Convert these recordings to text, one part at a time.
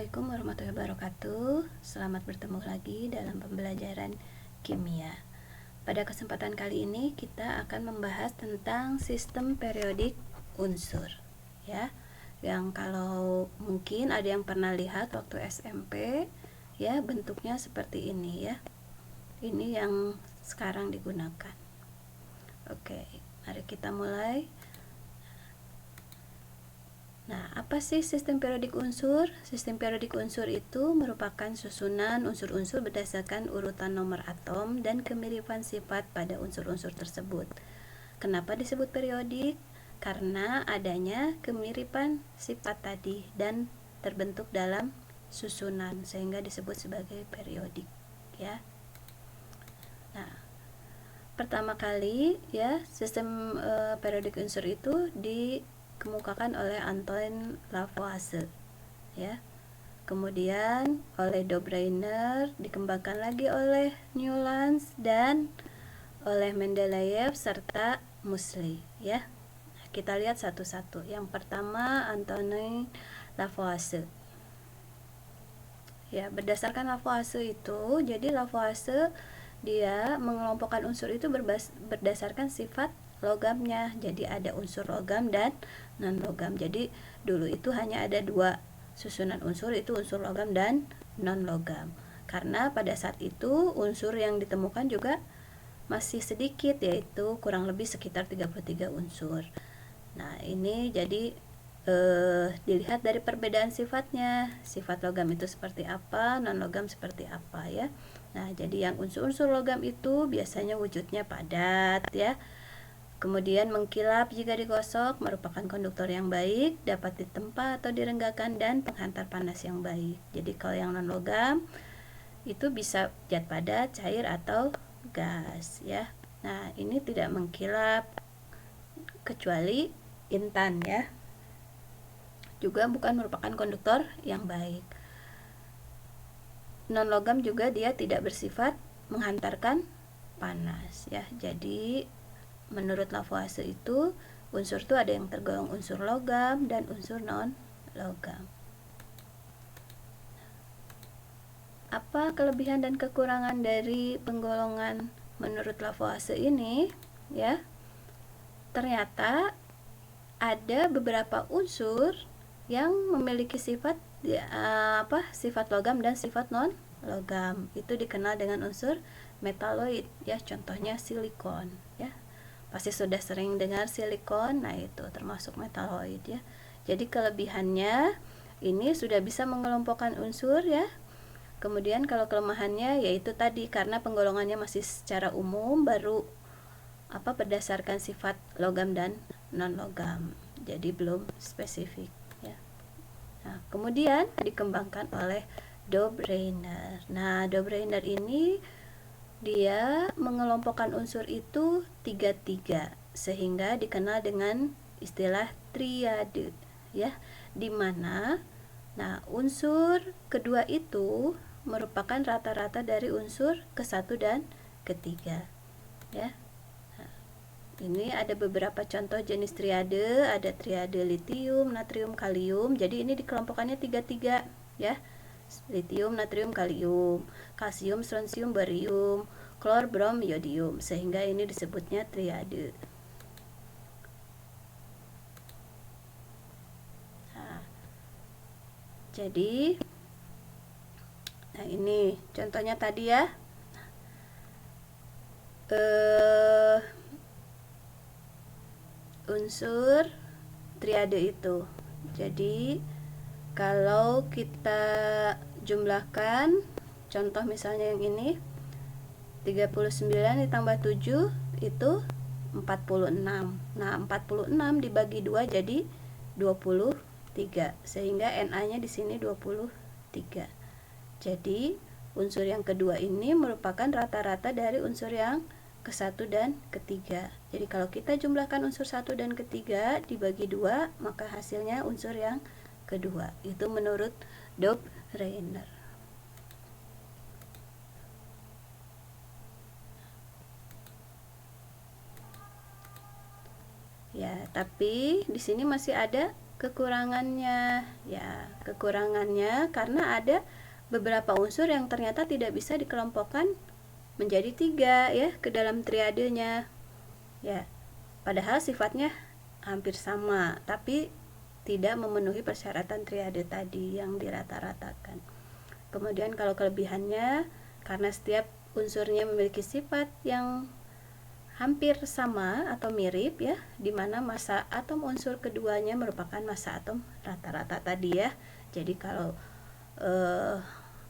Assalamualaikum warahmatullahi wabarakatuh. Selamat bertemu lagi dalam pembelajaran kimia. Pada kesempatan kali ini kita akan membahas tentang sistem periodik unsur, ya. Yang kalau mungkin ada yang pernah lihat waktu SMP, ya, bentuknya seperti ini, ya. Ini yang sekarang digunakan. Oke, mari kita mulai. Nah, apa sih sistem periodik unsur? Sistem periodik unsur itu merupakan susunan unsur-unsur berdasarkan urutan nomor atom dan kemiripan sifat pada unsur-unsur tersebut. Kenapa disebut periodik? Karena adanya kemiripan sifat tadi dan terbentuk dalam susunan sehingga disebut sebagai periodik, ya. Nah, pertama kali ya sistem periodik unsur itu dikemukakan oleh Antoine Lavoisier, ya. Kemudian oleh Dobryner, dikembangkan lagi oleh Newlands dan oleh Mendeleev serta Moseley, ya. Nah, kita lihat satu-satu. Yang pertama Antoine Lavoisier. Ya, berdasarkan Lavoisier itu, jadi Lavoisier dia mengelompokkan unsur itu berdasarkan sifat logamnya. Jadi ada unsur logam dan non logam. Jadi dulu itu hanya ada dua susunan unsur, itu unsur logam dan non logam. Karena pada saat itu unsur yang ditemukan juga masih sedikit, yaitu kurang lebih sekitar 33 unsur. Nah, ini jadi dilihat dari perbedaan sifatnya. Sifat logam itu seperti apa, non logam seperti apa, ya. Nah, jadi yang unsur-unsur logam itu biasanya wujudnya padat, ya. Kemudian mengkilap jika digosok, merupakan konduktor yang baik, dapat ditempa atau direnggakan, dan penghantar panas yang baik. Jadi kalau yang non logam itu bisa zat padat, cair atau gas, ya. Nah, ini tidak mengkilap kecuali intan, ya. Juga bukan merupakan konduktor yang baik. Non logam juga dia tidak bersifat menghantarkan panas, ya. Jadi menurut Lavoisier itu unsur itu ada yang tergolong unsur logam dan unsur non logam. Apa kelebihan dan kekurangan dari penggolongan menurut Lavoisier ini, ya? Ternyata ada beberapa unsur yang memiliki sifat sifat logam dan sifat non logam. Itu dikenal dengan unsur metaloid, ya. Contohnya silikon, ya. Pasti sudah sering dengar silikon. Nah, itu termasuk metaloid, ya. Jadi kelebihannya ini sudah bisa mengelompokkan unsur, ya. Kemudian kalau kelemahannya yaitu tadi karena penggolongannya masih secara umum, baru berdasarkan sifat logam dan non logam. Jadi belum spesifik, ya. Nah, kemudian dikembangkan oleh Dobryner. Nah, Dobryner ini dia mengelompokkan unsur itu 3-3 sehingga dikenal dengan istilah triade, ya, di mana unsur kedua itu merupakan rata-rata dari unsur ke-1 dan ke-3, ya. Ini ada beberapa contoh jenis triade, ada triade litium, natrium, kalium. Jadi ini dikelompokkannya 3-3, ya. Litium, natrium, kalium, kalsium, strontium, barium, klor, brom, yodium. Sehingga ini disebutnya triade. Nah, jadi ini contohnya tadi, ya. Unsur triade itu. Jadi kalau kita jumlahkan, contoh misalnya yang ini 39 ditambah 7 itu 46. Nah, 46 dibagi 2 jadi 23. Sehingga Na-nya di sini 23. Jadi unsur yang kedua ini merupakan rata-rata dari unsur yang ke-1 dan ke-3. Jadi kalau kita jumlahkan unsur 1 dan ke-3 dibagi 2, maka hasilnya unsur yang kedua. Itu menurut Dobryner. Ya, tapi di sini masih ada kekurangannya? Ya, kekurangannya karena ada beberapa unsur yang ternyata tidak bisa dikelompokkan menjadi 3 ya ke dalam triadenya. Ya, padahal sifatnya hampir sama, tapi tidak memenuhi persyaratan triade tadi yang dirata-ratakan. Kemudian kalau kelebihannya, karena setiap unsurnya memiliki sifat yang hampir sama atau mirip ya, di mana massa atom unsur keduanya merupakan massa atom rata-rata tadi ya. Jadi kalau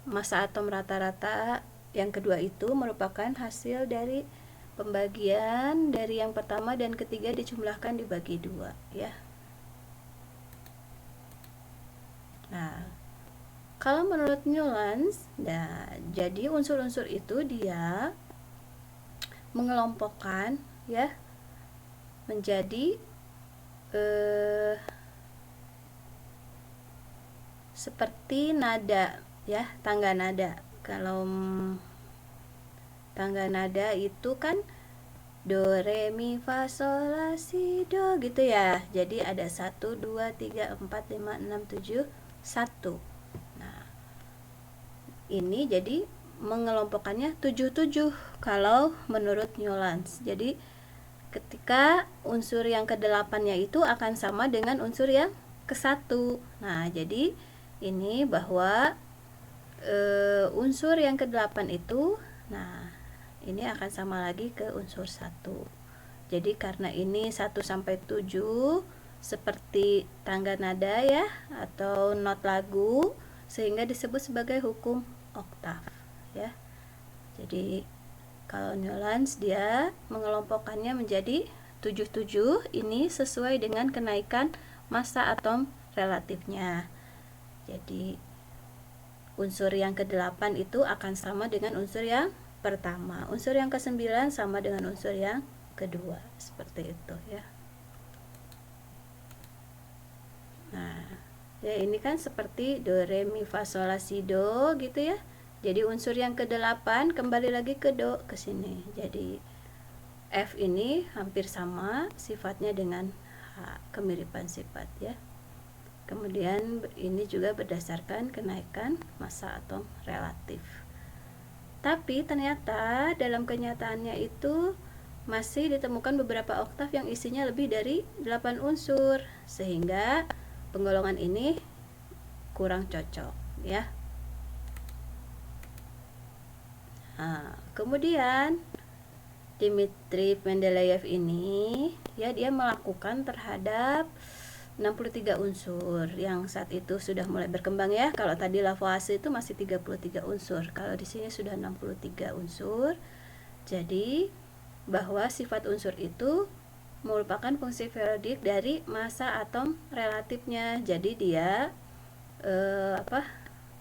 massa atom rata-rata yang kedua itu merupakan hasil dari pembagian dari yang pertama dan ketiga dijumlahkan dibagi 2 ya. Nah, kalau menurut Newlands, nah jadi unsur-unsur itu dia mengelompokkan ya menjadi seperti nada ya, tangga nada. Kalau tangga nada itu kan do, re, mi, fa, sol, la, si, do gitu ya. Jadi ada 1, 2, 3, 4, 5, 6, 7, 1. Nah, ini jadi mengelompokkannya 77 kalau menurut Newlands. Jadi ketika unsur yang ke-8-nya itu akan sama dengan unsur yang ke-1. Nah, jadi ini bahwa unsur yang ke-8 itu, nah ini akan sama lagi ke unsur 1. Jadi karena ini 1 sampai 7 seperti tangga nada ya atau not lagu, sehingga disebut sebagai hukum oktav ya. Jadi kalau Newlands dia mengelompokkannya menjadi 77, ini sesuai dengan kenaikan massa atom relatifnya. Jadi unsur yang ke-8 itu akan sama dengan unsur yang pertama. Unsur yang ke-9 sama dengan unsur yang kedua. Seperti itu ya. Nah, ya ini kan seperti do, re, mi, fa, sol, la, si, do gitu ya. Jadi unsur yang ke-8 kembali lagi ke do ke sini. Jadi F ini hampir sama sifatnya dengan H, kemiripan sifat ya. Kemudian ini juga berdasarkan kenaikan massa atom relatif. Tapi ternyata dalam kenyataannya itu masih ditemukan beberapa oktav yang isinya lebih dari 8 unsur, sehingga penggolongan ini kurang cocok ya. Nah, kemudian Dmitri Mendeleev ini ya dia melakukan terhadap 63 unsur yang saat itu sudah mulai berkembang ya. Kalau tadi Lavoisier itu masih 33 unsur. Kalau di sini sudah 63 unsur. Jadi bahwa sifat unsur itu merupakan fungsi periodik dari massa atom relatifnya. Jadi dia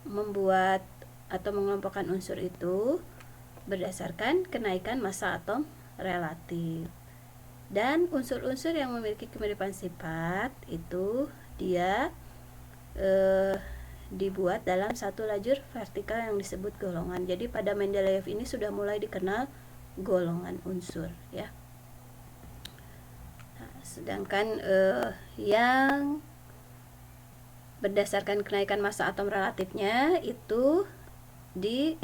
membuat atau mengelompokkan unsur itu berdasarkan kenaikan massa atom relatif. Dan unsur-unsur yang memiliki kemiripan sifat itu dia dibuat dalam satu lajur vertikal yang disebut golongan. Jadi pada Mendeleev ini sudah mulai dikenal golongan unsur ya. Nah, sedangkan yang berdasarkan kenaikan massa atom relatifnya itu di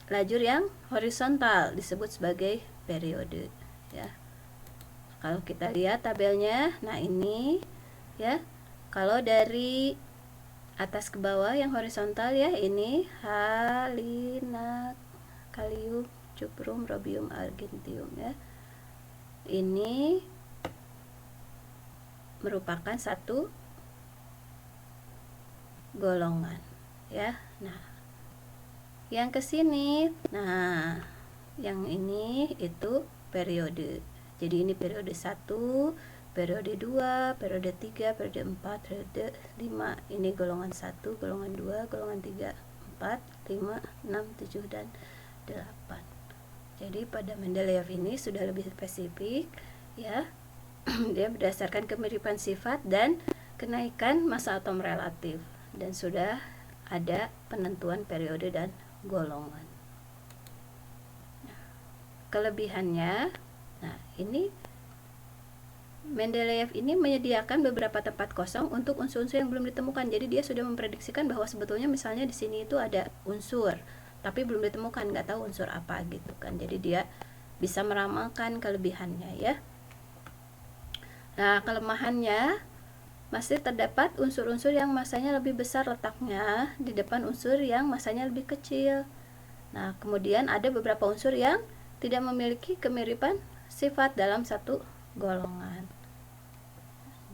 lajur yang horizontal disebut sebagai periode ya. Kalau kita lihat tabelnya, nah ini ya, kalau dari atas ke bawah yang horizontal ya, ini halina, kalium, cuprum, robium, argentium ya. Ini merupakan satu golongan ya. Nah, yang ke sini, nah yang ini itu periode. Jadi ini periode 1, periode 2, periode 3, periode 4, periode 5. Ini golongan 1, golongan 2, golongan 3, 4, 5, 6, 7 dan 8. Jadi pada Mendeleev ini sudah lebih spesifik ya. Dia berdasarkan kemiripan sifat dan kenaikan massa atom relatif, dan sudah ada penentuan periode dan golongan. Nah, kelebihannya, nah ini Mendeleev ini menyediakan beberapa tempat kosong untuk unsur-unsur yang belum ditemukan. Jadi dia sudah memprediksikan bahwa sebetulnya misalnya di sini itu ada unsur, tapi belum ditemukan, nggak tahu unsur apa gitu kan. Jadi dia bisa meramalkan kelebihannya ya. Nah, kelemahannya masih terdapat unsur-unsur yang masanya lebih besar letaknya di depan unsur yang masanya lebih kecil. Nah, kemudian ada beberapa unsur yang tidak memiliki kemiripan sifat dalam satu golongan.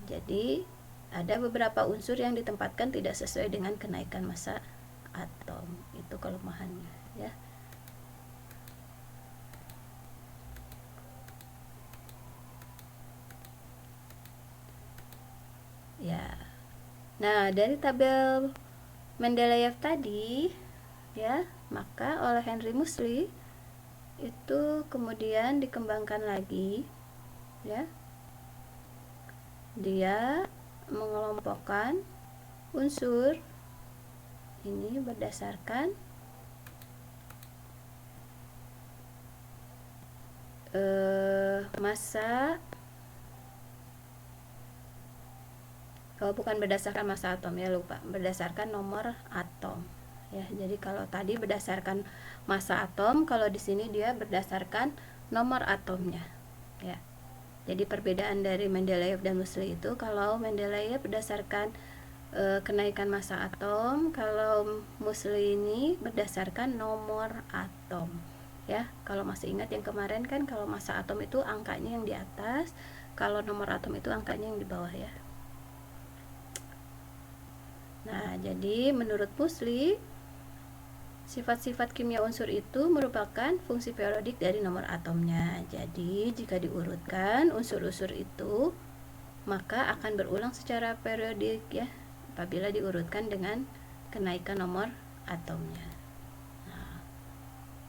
Jadi, ada beberapa unsur yang ditempatkan tidak sesuai dengan kenaikan massa atom. Itu kelemahannya, ya. Ya. Nah, dari tabel Mendeleev tadi, ya, maka oleh Henry Moseley itu kemudian dikembangkan lagi, ya. Dia mengelompokkan unsur ini berdasarkan massa, bukan berdasarkan massa atom ya, lupa, berdasarkan nomor atom ya. Jadi kalau tadi berdasarkan massa atom, kalau di sini dia berdasarkan nomor atomnya ya. Jadi perbedaan dari Mendeleev dan Moseley itu, kalau Mendeleev berdasarkan kenaikan massa atom, kalau Moseley ini berdasarkan nomor atom ya. Kalau masih ingat yang kemarin kan, kalau massa atom itu angkanya yang di atas, kalau nomor atom itu angkanya yang di bawah ya. Nah, jadi menurut Moseley, sifat-sifat kimia unsur itu merupakan fungsi periodik dari nomor atomnya. Jadi, jika diurutkan unsur-unsur itu, maka akan berulang secara periodik ya, apabila diurutkan dengan kenaikan nomor atomnya. Nah,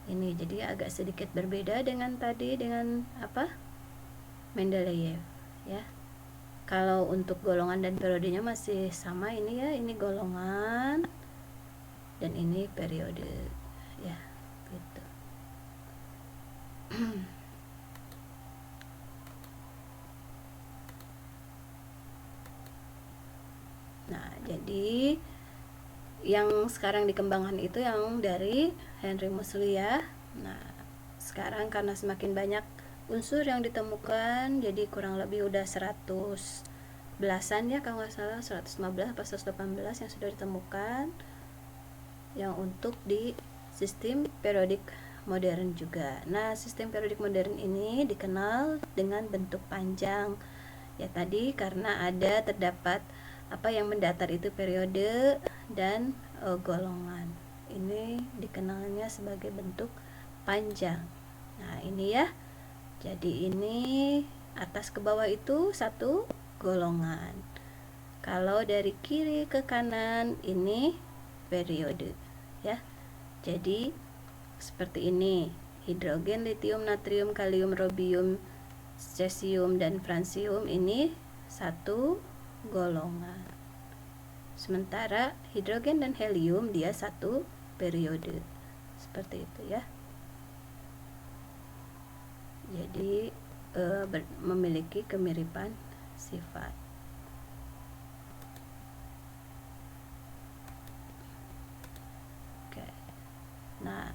ini jadi agak sedikit berbeda dengan tadi, dengan Mendeleev ya. Kalau untuk golongan dan periodenya masih sama ini ya, ini golongan dan ini periode ya, gitu. Nah, jadi yang sekarang dikembangkan itu yang dari Henry Moseley ya. Nah, sekarang karena semakin banyak unsur yang ditemukan, jadi kurang lebih udah 100 belasan ya, kalau nggak salah 115 atau 118 yang sudah ditemukan yang untuk di sistem periodik modern juga. Nah, sistem periodik modern ini dikenal dengan bentuk panjang ya tadi, karena terdapat apa yang mendatar itu periode dan golongan. Ini dikenalnya sebagai bentuk panjang. Nah, ini ya. Jadi ini atas ke bawah itu satu golongan. Kalau dari kiri ke kanan ini periode ya. Jadi seperti ini: hidrogen, litium, natrium, kalium, robium, cesium, dan francium ini satu golongan. Sementara hidrogen dan helium dia satu periode. Seperti itu ya. Jadi memiliki kemiripan sifat. Oke. Nah,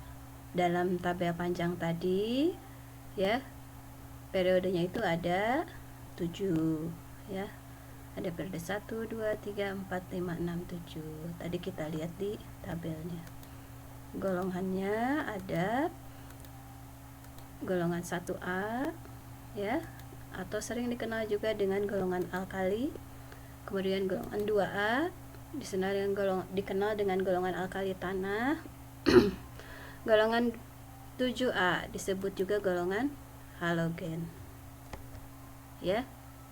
dalam tabel panjang tadi ya, periodenya itu ada 7 ya. Ada periode 1, 2, 3, 4, 5, 6, 7. Tadi kita lihat di tabelnya. Golongannya ada golongan 1A ya, atau sering dikenal juga dengan golongan alkali. Kemudian golongan 2A dikenal dengan golongan alkali tanah. Golongan 7A disebut juga golongan halogen ya,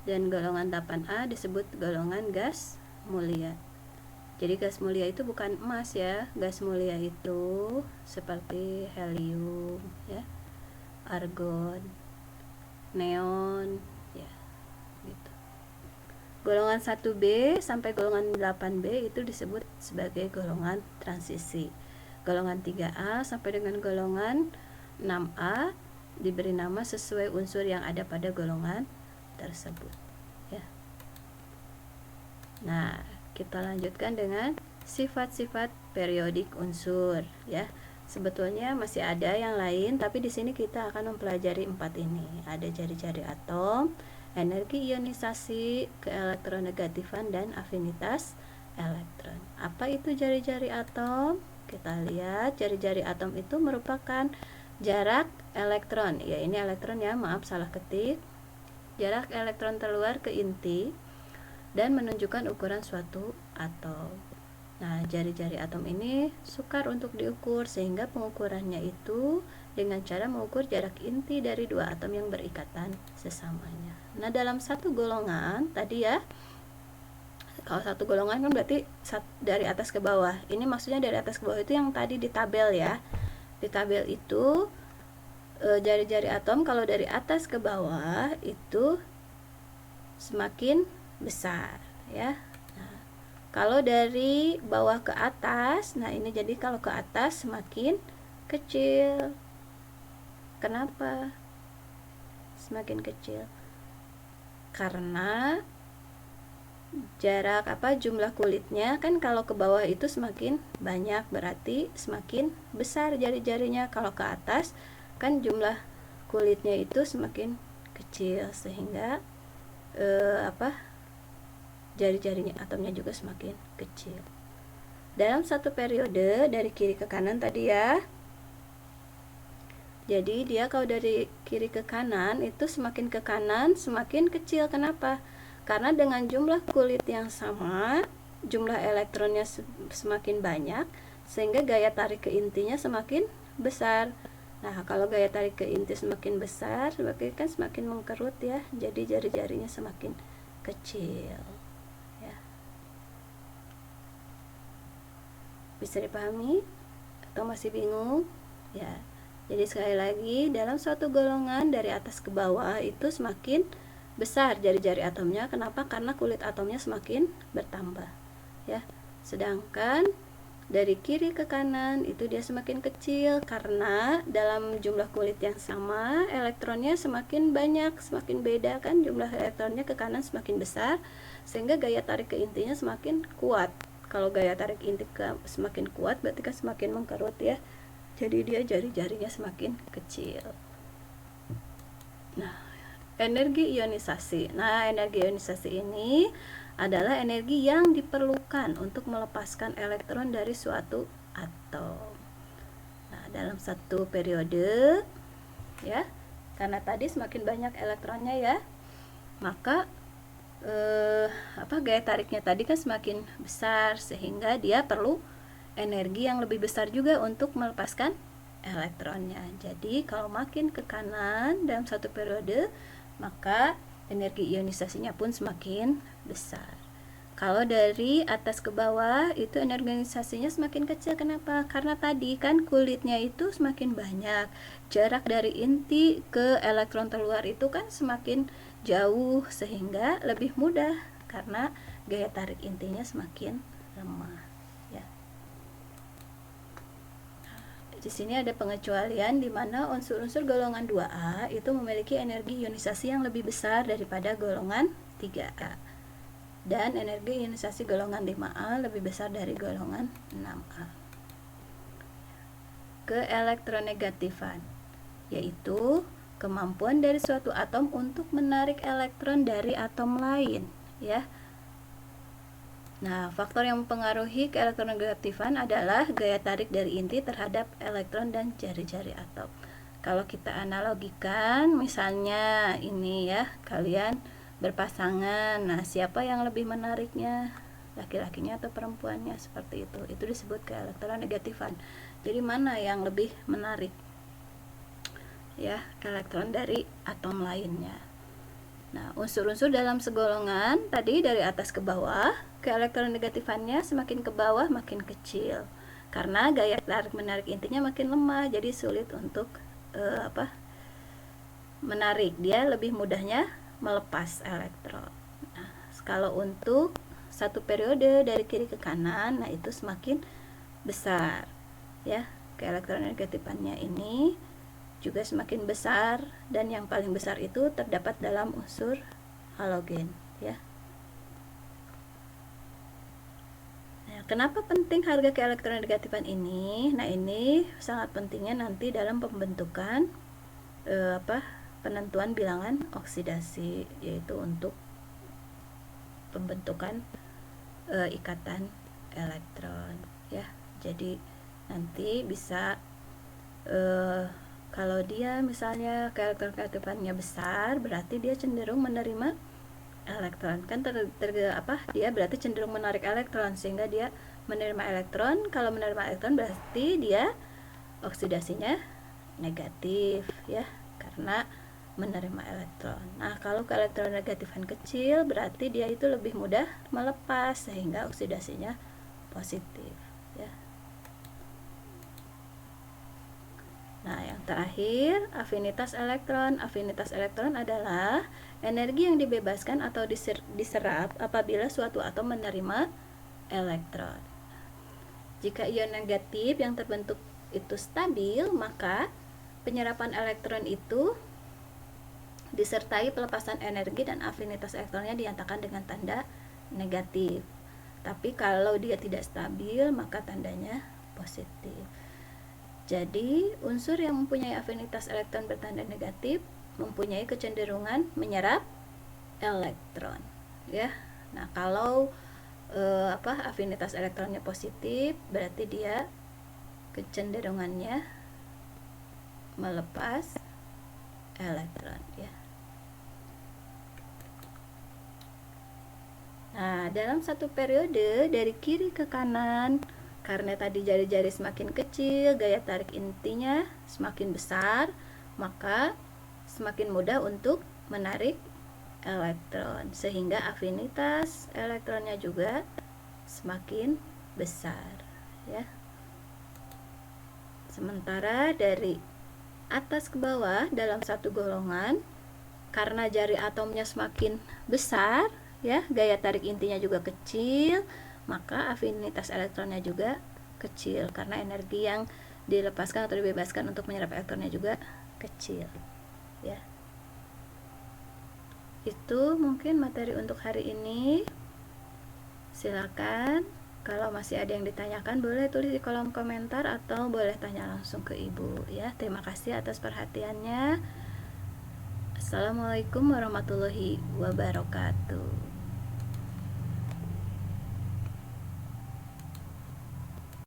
dan golongan 8A disebut golongan gas mulia. Jadi gas mulia itu bukan emas ya, gas mulia itu seperti helium ya, argon, neon ya, gitu. Golongan 1B sampai golongan 8B itu disebut sebagai golongan transisi. Golongan 3A sampai dengan golongan 6A diberi nama sesuai unsur yang ada pada golongan tersebut. Nah, kita lanjutkan dengan sifat-sifat periodik unsur ya. Sebetulnya masih ada yang lain, tapi di sini kita akan mempelajari 4 ini. Ada jari-jari atom, energi ionisasi, keelektronegativan, dan afinitas elektron. Apa itu jari-jari atom? Kita lihat, jari-jari atom itu merupakan jarak elektron. Ya, ini elektron ya, maaf salah ketik. Jarak elektron terluar ke inti dan menunjukkan ukuran suatu atom. Nah, jari-jari atom ini sukar untuk diukur, sehingga pengukurannya itu dengan cara mengukur jarak inti dari dua atom yang berikatan sesamanya. Nah, dalam satu golongan tadi ya, kalau satu golongan kan berarti dari atas ke bawah. Ini maksudnya dari atas ke bawah itu yang tadi di tabel ya. Di tabel itu jari-jari atom kalau dari atas ke bawah itu semakin besar ya. Kalau dari bawah ke atas, nah ini jadi kalau ke atas semakin kecil. Kenapa semakin kecil? Karena jarak jumlah kulitnya kan kalau ke bawah itu semakin banyak, berarti semakin besar jari-jarinya. Kalau ke atas kan jumlah kulitnya itu semakin kecil, sehingga jari-jarinya atomnya juga semakin kecil. Dalam satu periode dari kiri ke kanan tadi ya. Jadi dia kalau dari kiri ke kanan itu semakin ke kanan semakin kecil. Kenapa? Karena dengan jumlah kulit yang sama, jumlah elektronnya semakin banyak, sehingga gaya tarik ke intinya semakin besar. Nah, kalau gaya tarik ke inti semakin besar, berarti kan semakin mengkerut ya. Jadi jari-jarinya semakin kecil. Bisa dipahami atau masih bingung? Ya. Jadi sekali lagi, dalam suatu golongan dari atas ke bawah itu semakin besar jari-jari atomnya. Kenapa? Karena kulit atomnya semakin bertambah. Ya. Sedangkan dari kiri ke kanan itu dia semakin kecil karena dalam jumlah kulit yang sama elektronnya semakin banyak, semakin beda kan jumlah elektronnya ke kanan semakin besar, sehingga gaya tarik ke intinya semakin kuat. Kalau gaya tarik inti semakin kuat berarti kan semakin mengkerut ya. Jadi dia jari-jarinya semakin kecil. Nah, energi ionisasi. Nah, energi ionisasi ini adalah energi yang diperlukan untuk melepaskan elektron dari suatu atom. Nah, dalam satu periode ya, karena tadi semakin banyak elektronnya ya, maka gaya tariknya tadi kan semakin besar, sehingga dia perlu energi yang lebih besar juga untuk melepaskan elektronnya. Jadi kalau makin ke kanan dalam satu periode, maka energi ionisasinya pun semakin besar. Kalau dari atas ke bawah itu energi ionisasinya semakin kecil. Kenapa? Karena tadi kan kulitnya itu semakin banyak, jarak dari inti ke elektron terluar itu kan semakin jauh, sehingga lebih mudah karena gaya tarik intinya semakin lemah ya. Di sini ada pengecualian di mana unsur-unsur golongan 2A itu memiliki energi ionisasi yang lebih besar daripada golongan 3A, dan energi ionisasi golongan 5A lebih besar dari golongan 6A. Keelektronegatifan, yaitu kemampuan dari suatu atom untuk menarik elektron dari atom lain ya. Nah, faktor yang mempengaruhi keelektronegatifan adalah gaya tarik dari inti terhadap elektron dan jari-jari atom. Kalau kita analogikan, misalnya ini ya, kalian berpasangan. Nah, siapa yang lebih menariknya? Laki-lakinya atau perempuannya? Seperti itu. Itu disebut keelektronegatifan. Jadi mana yang lebih menarik? Ya, elektron dari atom lainnya. Nah, unsur-unsur dalam segolongan tadi dari atas ke bawah, keelektronegatifannya semakin ke bawah makin kecil. Karena gaya tarik menarik intinya makin lemah, jadi sulit untuk menarik. Dia lebih mudahnya melepas elektron. Nah, kalau untuk satu periode dari kiri ke kanan, nah itu semakin besar ya. Keelektronegatifannya ini juga semakin besar, dan yang paling besar itu terdapat dalam unsur halogen ya. kenapa penting harga keelektronegatifan ini? Nah, ini sangat pentingnya nanti dalam pembentukan penentuan bilangan oksidasi, yaitu untuk pembentukan ikatan elektron ya. Jadi nanti bisa kalau dia misalnya keelektronegatifannya besar, berarti dia cenderung menerima elektron, kan dia berarti cenderung menarik elektron, sehingga dia menerima elektron. Kalau menerima elektron berarti dia oksidasinya negatif ya, karena menerima elektron. Nah, kalau keelektronegatifan kecil berarti dia itu lebih mudah melepas, sehingga oksidasinya positif ya. Nah, yang terakhir, afinitas elektron. Afinitas elektron adalah energi yang dibebaskan atau diserap apabila suatu atom menerima elektron. Jika ion negatif yang terbentuk itu stabil, maka penyerapan elektron itu disertai pelepasan energi dan afinitas elektronnya dinyatakan dengan tanda negatif. Tapi kalau dia tidak stabil, maka tandanya positif. Jadi, unsur yang mempunyai afinitas elektron bertanda negatif mempunyai kecenderungan menyerap elektron, ya. Nah, kalau afinitas elektronnya positif, berarti dia kecenderungannya melepas elektron, ya. Nah, dalam satu periode dari kiri ke kanan, karena tadi jari-jari semakin kecil, gaya tarik intinya semakin besar, maka semakin mudah untuk menarik elektron, sehingga afinitas elektronnya juga semakin besar ya. Sementara dari atas ke bawah dalam satu golongan, karena jari atomnya semakin besar ya, gaya tarik intinya juga kecil, maka afinitas elektronnya juga kecil, karena energi yang dilepaskan atau dibebaskan untuk menyerap elektronnya juga kecil ya. Itu mungkin materi untuk hari ini. Silakan kalau masih ada yang ditanyakan, boleh tulis di kolom komentar atau boleh tanya langsung ke ibu ya. Terima kasih atas perhatiannya. Assalamualaikum warahmatullahi wabarakatuh.